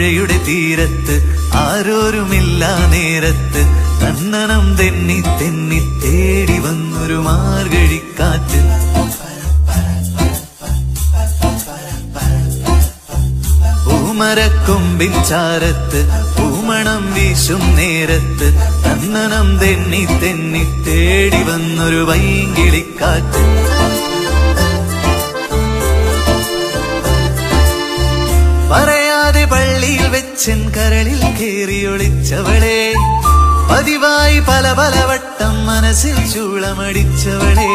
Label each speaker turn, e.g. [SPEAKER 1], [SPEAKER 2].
[SPEAKER 1] പുഴയുടെ തീരത്ത് ആരോരുമില്ല നേരത്ത് തന്നണം തെന്നി തെന്നി തേടി വന്നൊരു മാർഗഴിക്കാറ്റ്. പൂമരക്കൊമ്പിൻ ചാരത്ത് പൂമണം വീശും നേരത്ത് തന്നണം തെന്നി തെന്നി തേടി വന്നൊരു വൈങ്കിളിക്കാറ്റ്. പറയാതെ പള്ളിയിൽ വെച്ചൻ കരളിൽ കേറിയൊളിച്ചവളെ, പതിവായി പല പല വട്ടം മനസ്സിൽ ചൂളമടിച്ചവളെ.